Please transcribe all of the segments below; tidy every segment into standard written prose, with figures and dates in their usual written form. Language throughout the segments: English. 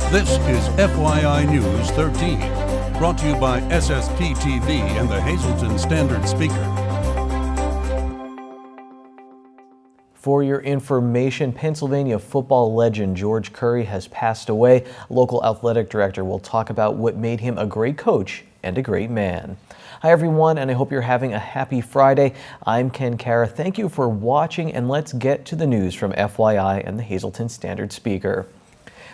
This is FYI News 13, brought to you by SSPTV and the Hazleton Standard Speaker. For your information, Pennsylvania football legend George Curry has passed away. A local athletic director will talk about what made him a great coach and a great man. Hi everyone, and I hope you're having a happy Friday. I'm Ken Kara. Thank you for watching, and let's get to the news from FYI and the Hazleton Standard Speaker.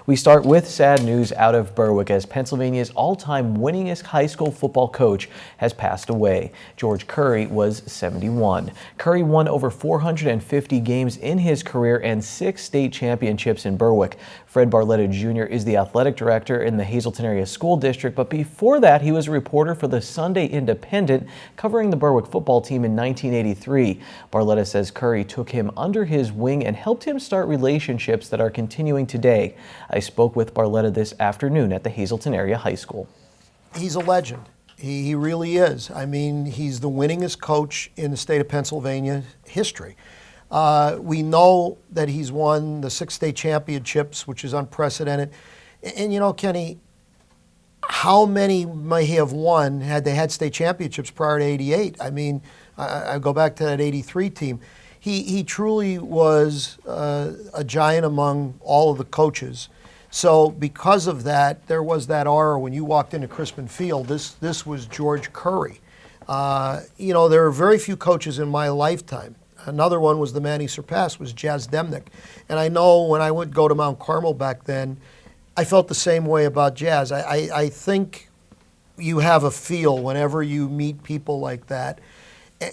We start with sad news out of Berwick as Pennsylvania's all-time winningest high school football coach has passed away. George Curry was 71. Curry won over 450 games in his career and 6 state championships in Berwick. Fred Barletta Jr. is the athletic director in the Hazleton Area School District, but before that he was a reporter for the Sunday Independent covering the Berwick football team in 1983. Barletta says Curry took him under his wing and helped him start relationships that are continuing today. I spoke with Barletta this afternoon at the Hazleton Area High School. He's a legend. He really is. I mean, he's the winningest coach in the state of Pennsylvania history. We know that he's won the 6 state championships, which is unprecedented. And you know, Kenny, how many may he have won had they had state championships prior to '88? I mean, I go back to that '83 team. He truly was a giant among all of the coaches. So because of that, there was that aura when you walked into Crispin Field. This was George Curry. You know, there are very few coaches in my lifetime. Another one was the man he surpassed, was Jazz Demnick. And I know when I would go to Mount Carmel back then, I felt the same way about Jazz. I think you have a feel whenever you meet people like that.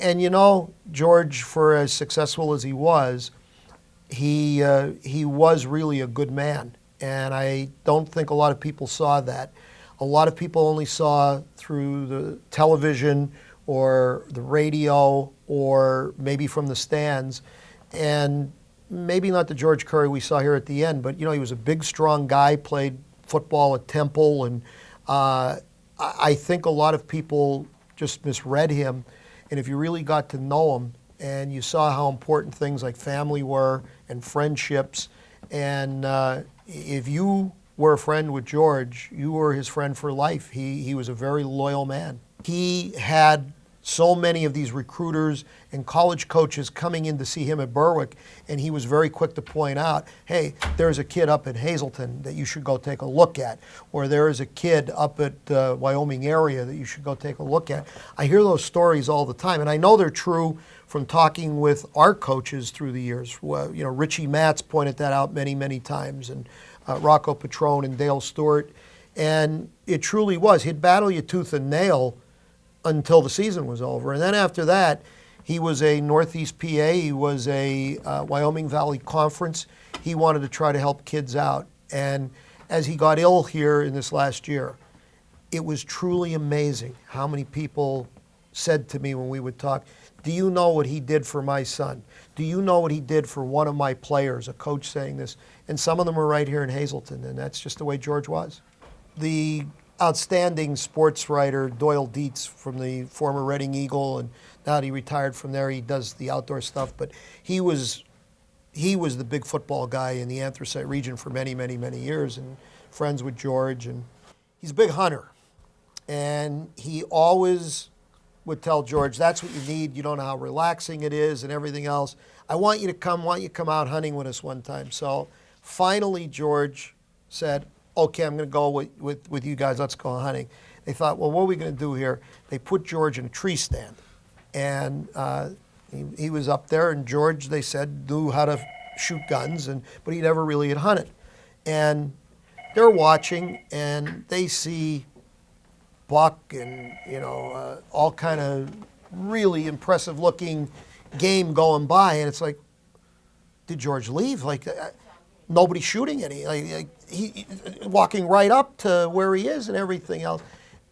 And you know, George, for as successful as he was really a good man. And I don't think a lot of people saw that. A lot of people only saw through the television or the radio or maybe from the stands. And maybe not the George Curry we saw here at the end, but you know, he was a big, strong guy, played football at Temple, and I think a lot of people just misread him. And if you really got to know him and you saw how important things like family were and friendships, and if you were a friend with George, you were his friend for life. He was a very loyal man. He had so many of these recruiters and college coaches coming in to see him at Berwick, and he was very quick to point out, hey, there's a kid up in Hazleton that you should go take a look at, or there is a kid up at the Wyoming area that you should go take a look at. I hear those stories all the time, and I know they're true from talking with our coaches through the years. Well, you know, Richie Matz pointed that out many, many times, and Rocco Petrone and Dale Stewart, and it truly was. He'd battle you tooth and nail until the season was over. And then after that, he was a Northeast PA, he was a Wyoming Valley Conference. He wanted to try to help kids out. And as he got ill here in this last year, it was truly amazing how many people said to me when we would talk, do you know what he did for my son? Do you know what he did for one of my players? A coach saying this. And some of them are right here in Hazleton, and that's just the way George was. The outstanding sports writer Doyle Dietz from the former Reading Eagle, and now that he retired from there, he does the outdoor stuff, but he was the big football guy in the Anthracite region for many, many, many years, and friends with George, and he's a big hunter. And he always would tell George, that's what you need, you don't know how relaxing it is and everything else. I want you to come out hunting with us one time. So finally George said, okay, I'm going to go with you guys, let's go hunting. They thought, well, what are we going to do here? They put George in a tree stand. And he was up there, and George, they said, knew how to shoot guns, but he never really had hunted. And they're watching, and they see buck and, you know, all kind of really impressive looking game going by, and it's like, did George leave? Like, nobody's shooting any. Like he walking right up to where he is and everything else.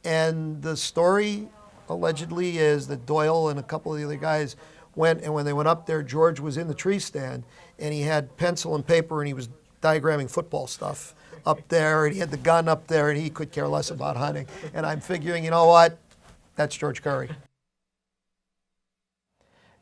And the story allegedly is that Doyle and a couple of the other guys went, and when they went up there, George was in the tree stand, and he had pencil and paper, and he was diagramming football stuff up there, and he had the gun up there, and he could care less about hunting. And I'm figuring, you know what? That's George Curry.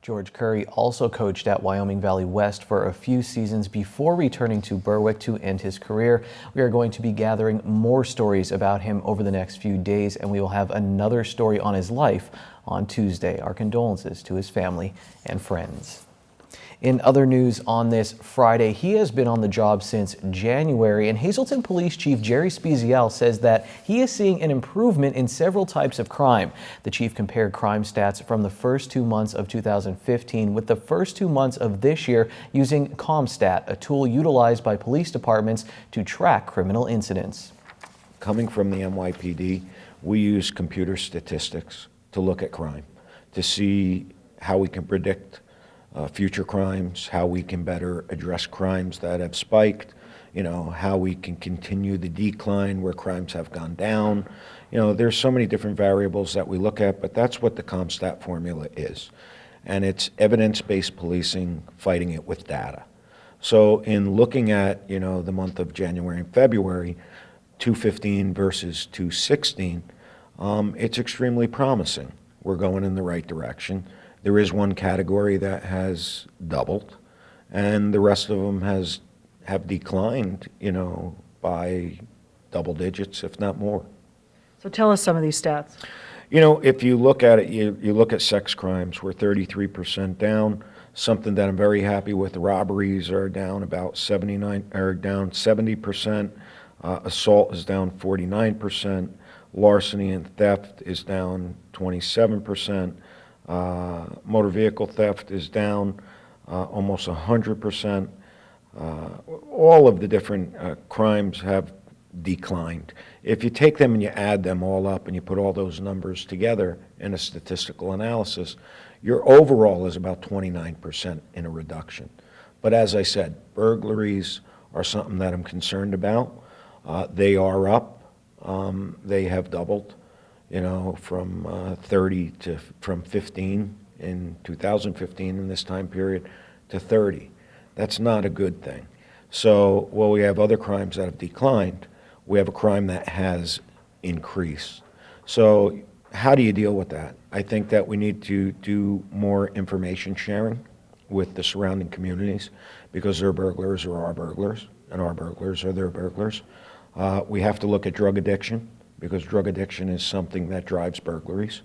George Curry also coached at Wyoming Valley West for a few seasons before returning to Berwick to end his career. We are going to be gathering more stories about him over the next few days, and we will have another story on his life on Tuesday. Our condolences to his family and friends. In other news on this Friday, he has been on the job since January, and Hazleton Police Chief Jerry Spezial says that he is seeing an improvement in several types of crime. The chief compared crime stats from the first 2 months of 2015 with the first 2 months of this year using ComStat, a tool utilized by police departments to track criminal incidents. Coming from the NYPD, we use computer statistics to look at crime, to see how we can predict future crimes, how we can better address crimes that have spiked, how we can continue the decline where crimes have gone down. There's so many different variables that we look at, but that's what the ComStat formula is. And it's evidence-based policing, fighting it with data. So in looking at, the month of January and February, 215 versus 216, it's extremely promising. We're going in the right direction. There is one category that has doubled, and the rest of them have declined, by double digits, if not more. So tell us some of these stats. If you look at it, you look at sex crimes, we're 33% down. Something that I'm very happy with, robberies are down about 70%. Assault is down 49%. Larceny and theft is down 27%. Motor vehicle theft is down almost 100%. All of the different crimes have declined. If you take them and you add them all up and you put all those numbers together in a statistical analysis, your overall is about 29% in a reduction. But as I said, burglaries are something that I'm concerned about. They are up. They have doubled. From 30 to from 15 in 2015 in this time period to 30. That's not a good thing. So while we have other crimes that have declined, we have a crime that has increased. So how do you deal with that? I think that we need to do more information sharing with the surrounding communities, because their burglars are our burglars and our burglars are their burglars. We have to look at drug addiction, because drug addiction is something that drives burglaries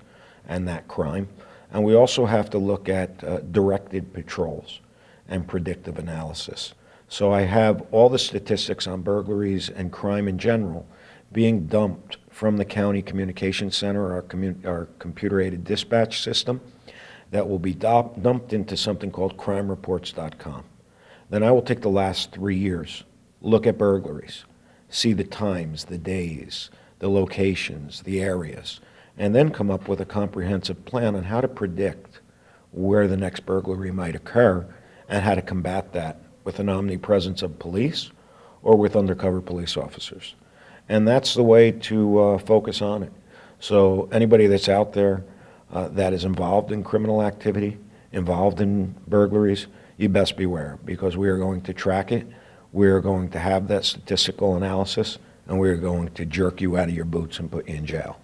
and that crime. And we also have to look at directed patrols and predictive analysis. So I have all the statistics on burglaries and crime in general being dumped from the county communication center, our computer-aided dispatch system, that will be dumped into something called crimereports.com. Then I will take the last 3 years, look at burglaries, see the times, the days, the locations, the areas, and then come up with a comprehensive plan on how to predict where the next burglary might occur and how to combat that with an omnipresence of police or with undercover police officers. And that's the way to focus on it. So anybody that's out there that is involved in criminal activity, involved in burglaries, you best beware, because we are going to track it. We are going to have that statistical analysis, and we're going to jerk you out of your boots and put you in jail.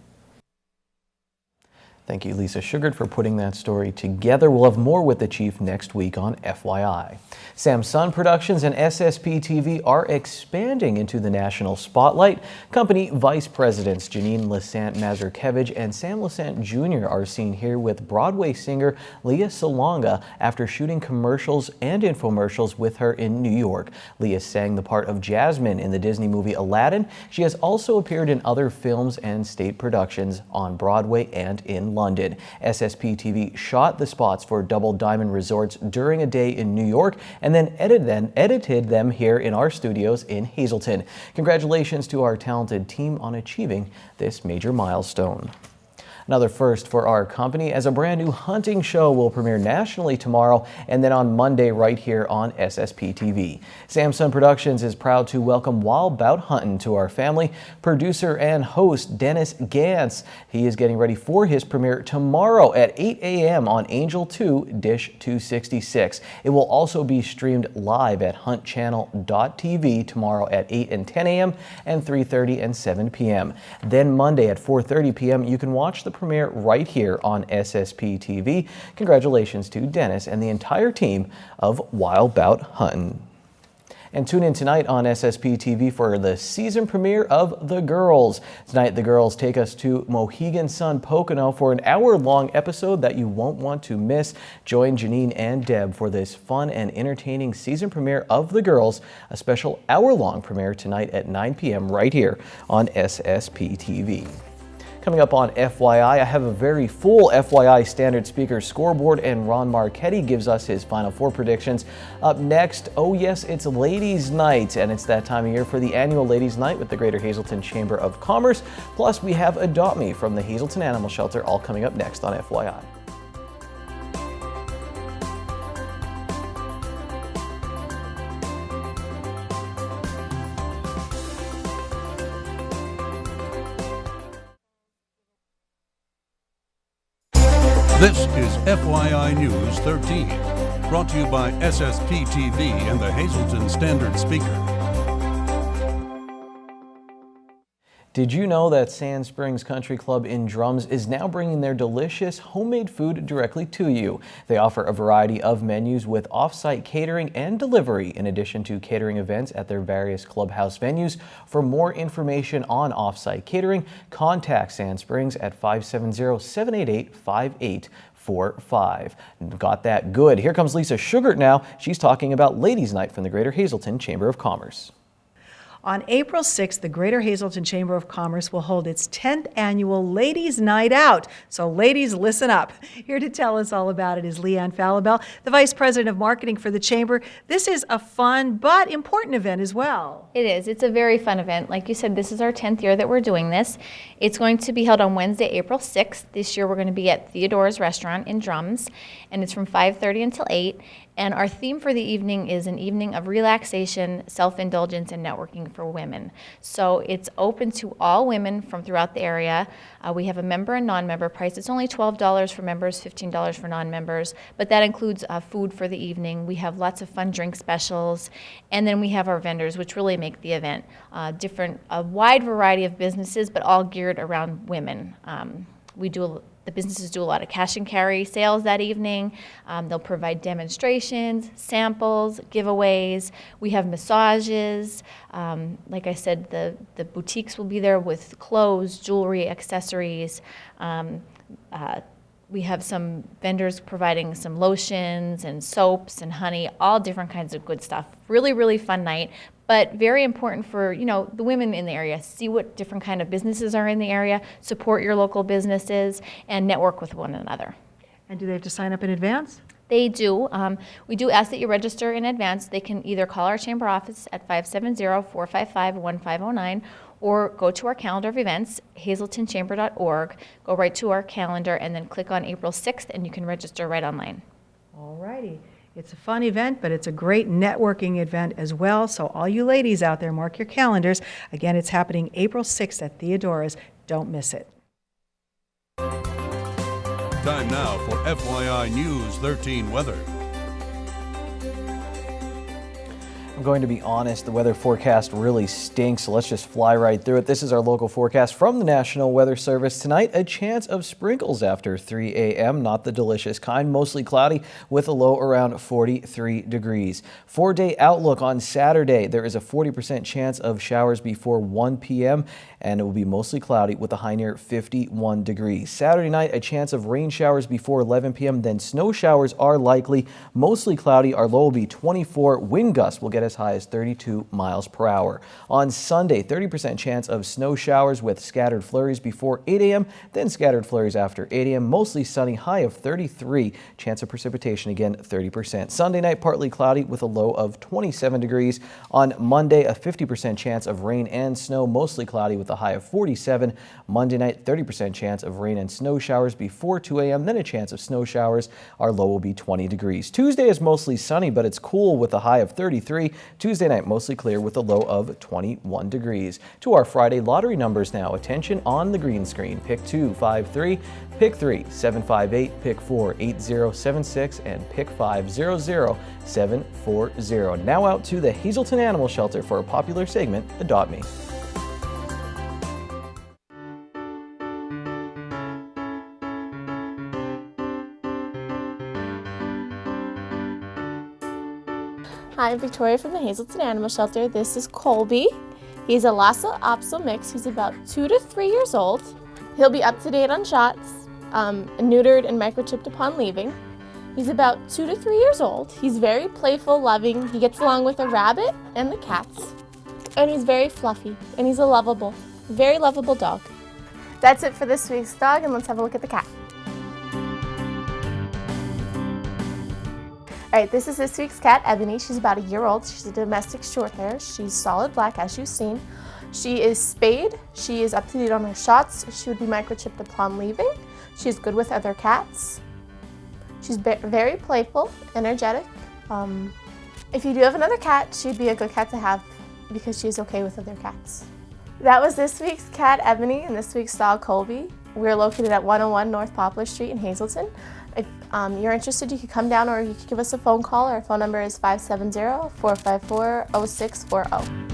Thank you, Lisa Sugard, for putting that story together. We'll have more with the chief next week on FYI. Samsung Productions and SSPTV are expanding into the national spotlight. Company vice presidents Janine Lasant-Mazurkevich and Sam Lasant Jr. are seen here with Broadway singer Leah Salonga after shooting commercials and infomercials with her in New York. Leah sang the part of Jasmine in the Disney movie Aladdin. She has also appeared in other films and state productions on Broadway and in London. SSPTV shot the spots for Double Diamond Resorts during a day in New York and then edited them here in our studios in Hazleton. Congratulations to our talented team on achieving this major milestone. Another first for our company, as a brand new hunting show will premiere nationally tomorrow and then on Monday right here on SSPTV. Samsung Productions is proud to welcome Wild Bout Huntin' to our family. Producer and host Dennis Gantz, he is getting ready for his premiere tomorrow at 8 a.m. on Angel 2 Dish 266. It will also be streamed live at huntchannel.tv tomorrow at 8 and 10 a.m. and 3:30 and 7 p.m. Then Monday at 4:30 p.m. you can watch the premiere right here on SSPTV. Congratulations to Dennis and the entire team of Wild Bout Huntin'. And tune in tonight on SSPTV for the season premiere of The Girls. Tonight, the girls take us to Mohegan Sun Pocono for an hour-long episode that you won't want to miss. Join Janine and Deb for this fun and entertaining season premiere of The Girls, a special hour-long premiere tonight at 9 p.m. right here on SSPTV. Coming up on FYI, I have a very full FYI standard speaker scoreboard, and Ron Marchetti gives us his Final Four predictions. Up next, oh yes, it's Ladies' Night, and it's that time of year for the annual Ladies' Night with the Greater Hazleton Chamber of Commerce. Plus, we have Adopt Me from the Hazleton Animal Shelter, all coming up next on FYI. This is FYI News 13, brought to you by SSPTV and the Hazleton Standard Speaker. Did you know that Sand Springs Country Club in Drums is now bringing their delicious homemade food directly to you? They offer a variety of menus with off-site catering and delivery, in addition to catering events at their various clubhouse venues. For more information on off-site catering, contact Sand Springs at 570-788-5845. Got that good. Here comes Lisa Sugart now. She's talking about Ladies' Night from the Greater Hazleton Chamber of Commerce. On April 6th, the Greater Hazleton Chamber of Commerce will hold its 10th annual Ladies' Night Out. So ladies, listen up. Here to tell us all about it is Leanne Falabelle, the Vice President of Marketing for the Chamber. This is a fun but important event as well. It is. It's a very fun event. Like you said, this is our 10th year that we're doing this. It's going to be held on Wednesday, April 6th. This year we're going to be at Theodore's Restaurant in Drums, and it's from 5:30 until 8. And our theme for the evening is an evening of relaxation, self-indulgence, and networking for women. So it's open to all women from throughout the area. We have a member and non-member price. It's only $12 for members, $15 for non-members, but that includes food for the evening. We have lots of fun drink specials, and then we have our vendors, which really make the event a wide variety of businesses, but all geared around women. The businesses do a lot of cash and carry sales that evening. They'll provide demonstrations, samples, giveaways. We have massages. Like I said, the boutiques will be there with clothes, jewelry, accessories. We have some vendors providing some lotions and soaps and honey, all different kinds of good stuff. Really, really fun night, but very important for, the women in the area. See what different kind of businesses are in the area, support your local businesses, and network with one another. And do they have to sign up in advance? They do. We do ask that you register in advance. They can either call our chamber office at 570-455-1509 or go to our calendar of events, hazletonchamber.org, go right to our calendar, and then click on April 6th, and you can register right online. All righty. It's a fun event, but it's a great networking event as well. So all you ladies out there, mark your calendars. Again, it's happening April 6th at Theodora's. Don't miss it. Time now for FYI News 13 weather. I'm going to be honest, the weather forecast really stinks, so let's just fly right through it. This is our local forecast from the National Weather Service. Tonight, a chance of sprinkles after 3 a.m., not the delicious kind, mostly cloudy with a low around 43 degrees. 4-day outlook on Saturday, there is a 40% chance of showers before 1 p.m., and it will be mostly cloudy with a high near 51 degrees. Saturday night, a chance of rain showers before 11 p.m., then snow showers are likely, mostly cloudy. Our low will be 24. Wind gusts will get as high as 32 miles per hour. On Sunday, 30% chance of snow showers with scattered flurries before 8 a.m., then scattered flurries after 8 a.m., mostly sunny, high of 33. Chance of precipitation, again, 30%. Sunday night, partly cloudy with a low of 27 degrees. On Monday, a 50% chance of rain and snow, mostly cloudy with a high of 47. Monday night, 30% chance of rain and snow showers before 2 a.m., then a chance of snow showers. Our low will be 20 degrees. Tuesday is mostly sunny, but it's cool with a high of 33. Tuesday night, mostly clear with a low of 21 degrees. To our Friday lottery numbers now. Attention on the green screen. Pick 2, 5, 3, pick 3, 7, 5, 8, pick 4, 8, 0, 7, 6, and pick 5, 0, 0, 7, 4, 0. Now out to the Hazleton Animal Shelter for a popular segment, Adopt Me. Hi, I'm Victoria from the Hazelton Animal Shelter. This is Colby. He's a Lhasa Apso mix. He's about 2 to 3 years old. He'll be up to date on shots, neutered and microchipped upon leaving. He's about 2 to 3 years old. He's very playful, loving. He gets along with a rabbit and the cats. And he's very fluffy, and he's a very lovable dog. That's it for this week's dog, and let's have a look at the cat. All right, this is this week's cat, Ebony. She's about a year old. She's a domestic short hair. She's solid black, as you've seen. She is spayed. She is up to date on her shots. She would be microchipped upon leaving. She's good with other cats. She's very playful, energetic. If you do have another cat, she'd be a good cat to have because she's okay with other cats. That was this week's cat, Ebony, and this week's dog, Colby. We're located at 101 North Poplar Street in Hazelton. If you're interested, you can come down or you can give us a phone call. Our phone number is 570-454-0640.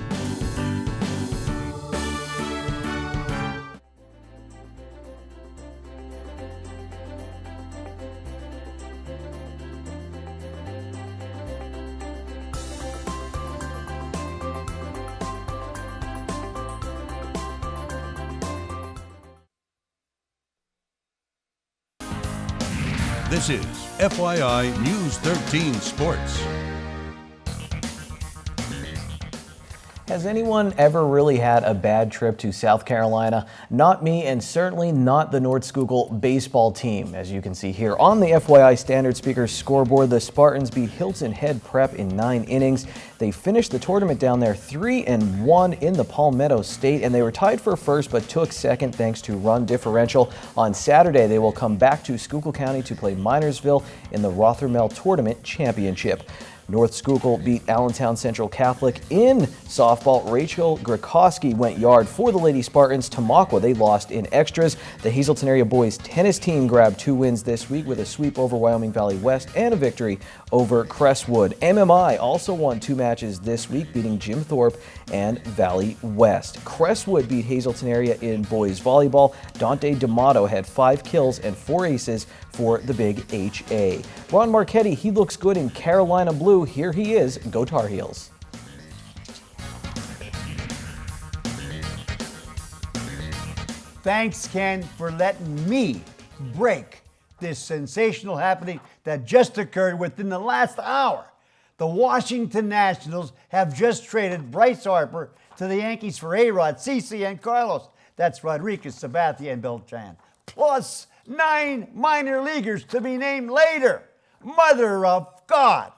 This is FYI News 13 Sports. Has anyone ever really had a bad trip to South Carolina? Not me, and certainly not the North Schuylkill baseball team. As you can see here on the FYI Standard Speakers scoreboard, the Spartans beat Hilton Head Prep in 9 innings. They finished the tournament down there 3-1 in the Palmetto State, and they were tied for first but took second thanks to run differential. On Saturday, they will come back to Schuylkill County to play Minersville in the Rothermel Tournament Championship. North Schuylkill beat Allentown Central Catholic in softball. Rachel Grakowski went yard for the Lady Spartans. Tamaqua, they lost in extras. The Hazelton area boys tennis team grabbed 2 wins this week with a sweep over Wyoming Valley West and a victory over Crestwood. MMI also won 2 matches this week, beating Jim Thorpe and Valley West. Crestwood beat Hazelton area in boys volleyball. Dante D'Amato had 5 kills and 4 aces for the Big HA. Ron Marchetti, he looks good in Carolina blue. Here he is. Go Tar Heels. Thanks, Ken, for letting me break this sensational happening that just occurred within the last hour. The Washington Nationals have just traded Bryce Harper to the Yankees for A-Rod, CeCe, and Carlos. That's Rodriguez, Sabathia, and Beltran. Plus 9 minor leaguers to be named later. Mother of God.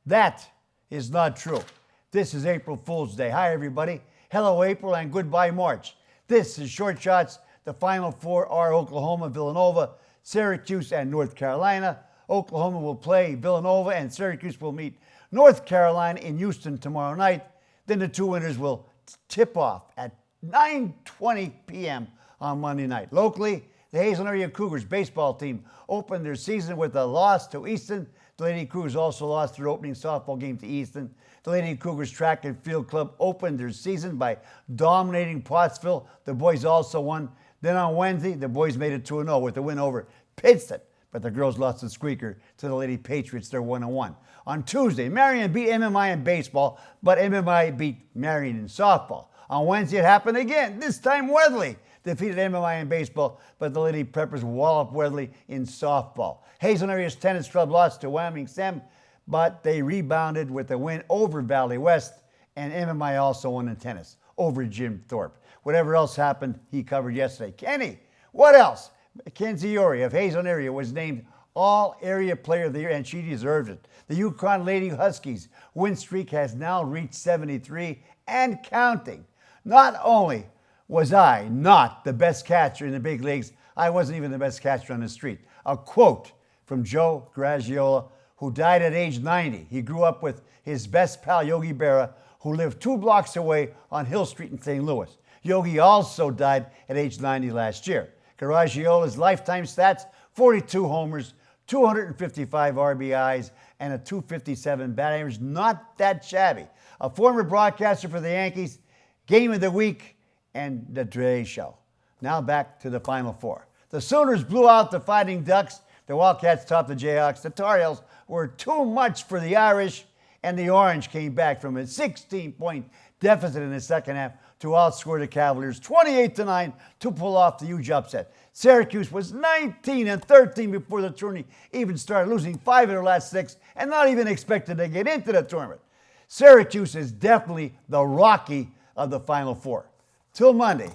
That is not true. This is April Fool's Day. Hi, everybody. Hello, April, and goodbye, March. This is Short Shots. The Final 4 are Oklahoma, Villanova, Syracuse, and North Carolina. Oklahoma will play Villanova, and Syracuse will meet North Carolina in Houston tomorrow night. Then the 2 winners will tip off at 9:20 p.m. on Monday night. Locally, the Hazelton Area Cougars baseball team opened their season with a loss to Easton. The Lady Cougars also lost their opening softball game to Easton. The Lady Cougars Track and Field Club opened their season by dominating Pottsville. The boys also won. Then on Wednesday, the boys made it 2-0 with a win over Pittston. But the girls lost the squeaker to the Lady Patriots. They're 1-1. On Tuesday, Marion beat MMI in baseball, but MMI beat Marion in softball. On Wednesday, it happened again. This time, Weatherly defeated MMI in baseball, but the Lady Preppers walloped Weatherly in softball. Hazelton Area's tennis club lost to Wyoming Sem, but they rebounded with a win over Valley West, and MMI also won in tennis over Jim Thorpe. Whatever else happened, he covered yesterday. Kenny, what else? Mackenzie Ori of Hazelton Area was named All-Area Player of the Year, and she deserves it. The Yukon Lady Huskies win streak has now reached 73 and counting. Not only was I not the best catcher in the big leagues, I wasn't even the best catcher on the street. A quote from Joe Graggiola, who died at age 90. He grew up with his best pal, Yogi Berra, who lived 2 blocks away on Hill Street in St. Louis. Yogi also died at age 90 last year. Garaggiola's lifetime stats, 42 homers, 255 RBIs, and a 257 batting average. Not that shabby. A former broadcaster for the Yankees, Game of the Week, and The Today Show. Now back to the Final 4. The Sooners blew out the Fighting Ducks. The Wildcats topped the Jayhawks. The Tar Heels were too much for the Irish, and the Orange came back from a 16-point deficit in the second half to outscore the Cavaliers 28-9 to pull off the huge upset. Syracuse was 19-13 before the tourney even started, losing 5 of their last 6 and not even expected to get into the tournament. Syracuse is definitely the Rocky of the Final Four. Till Monday,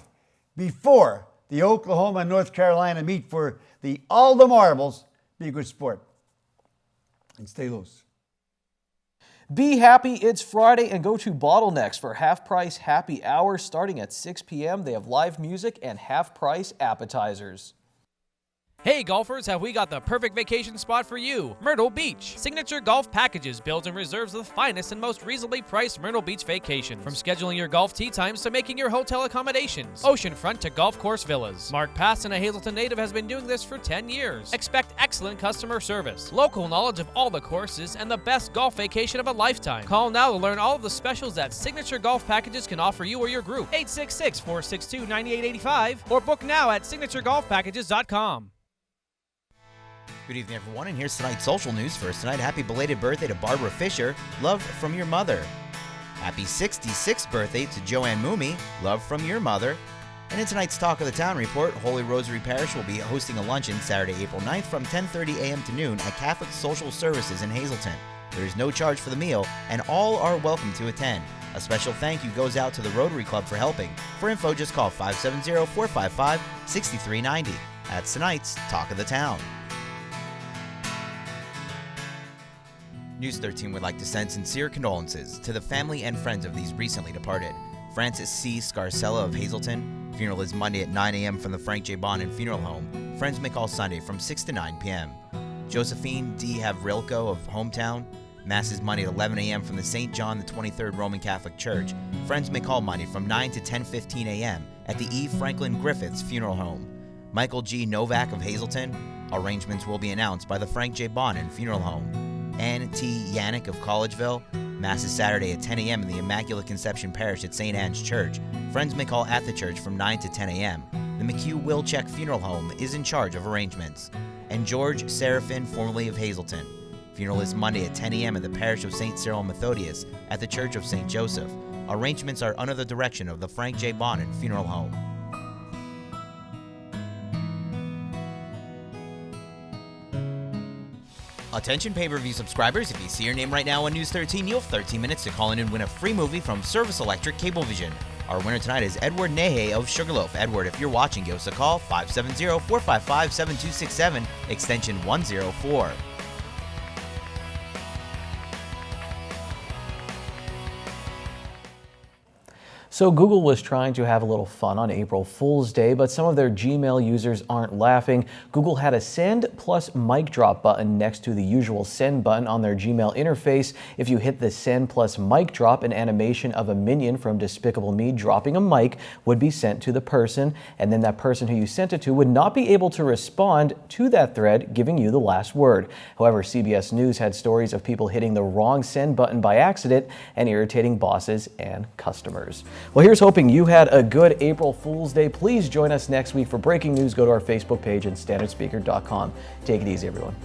before the Oklahoma and North Carolina meet for all the marbles, be a good sport and stay loose. Be happy, it's Friday, and go to Bottlenecks for half-price happy hour starting at 6 p.m. They have live music and half-price appetizers. Hey golfers, have we got the perfect vacation spot for you? Myrtle Beach. Signature Golf Packages builds and reserves the finest and most reasonably priced Myrtle Beach vacations. From scheduling your golf tee times to making your hotel accommodations. Oceanfront to golf course villas. Mark Passon, a Hazleton native, has been doing this for 10 years. Expect excellent customer service, local knowledge of all the courses, and the best golf vacation of a lifetime. Call now to learn all of the specials that Signature Golf Packages can offer you or your group. 866-462-9885 or book now at signaturegolfpackages.com. Good evening, everyone, and here's tonight's social news. First tonight, happy belated birthday to Barbara Fisher, love from your mother. Happy 66th birthday to Joanne Moomey, love from your mother. And in tonight's Talk of the Town report, Holy Rosary Parish will be hosting a luncheon Saturday, April 9th from 10:30 a.m. to noon at Catholic Social Services in Hazleton. There is no charge for the meal, and all are welcome to attend. A special thank you goes out to the Rotary Club for helping. For info, just call 570-455-6390. That's tonight's Talk of the Town. News 13 would like to send sincere condolences to the family and friends of these recently departed. Francis C. Scarcella of Hazleton. Funeral is Monday at 9 a.m. from the Frank J. Bonin Funeral Home. Friends may call Sunday from 6 to 9 p.m. Josephine D. Havrilko of Hometown. Mass is Monday at 11 a.m. from the St. John the 23rd Roman Catholic Church. Friends may call Monday from 9 to 10:15 a.m. at the E. Franklin Griffiths Funeral Home. Michael G. Novak of Hazleton. Arrangements will be announced by the Frank J. Bonin Funeral Home. Ann T. Yannick of Collegeville. Mass is Saturday at 10 a.m. in the Immaculate Conception Parish at St. Anne's Church. Friends may call at the church from 9 to 10 a.m. The McHugh Wilczek Funeral Home is in charge of arrangements. And George Seraphin, formerly of Hazleton. Funeral is Monday at 10 a.m. in the parish of St. Cyril Methodius at the Church of St. Joseph. Arrangements are under the direction of the Frank J. Bonin Funeral Home. Attention pay-per-view subscribers, if you see your name right now on News 13, you'll have 13 minutes to call in and win a free movie from Service Electric Cablevision. Our winner tonight is Edward Nehe of Sugarloaf. Edward, if you're watching, give us a call, 570-455-7267, extension 104. So Google was trying to have a little fun on April Fool's Day, but some of their Gmail users aren't laughing. Google had a send plus mic drop button next to the usual send button on their Gmail interface. If you hit the send plus mic drop, an animation of a minion from Despicable Me dropping a mic would be sent to the person, and then that person who you sent it to would not be able to respond to that thread, giving you the last word. However, CBS News had stories of people hitting the wrong send button by accident and irritating bosses and customers. Well, here's hoping you had a good April Fool's Day. Please join us next week for breaking news. Go to our Facebook page and standardspeaker.com. Take it easy, everyone.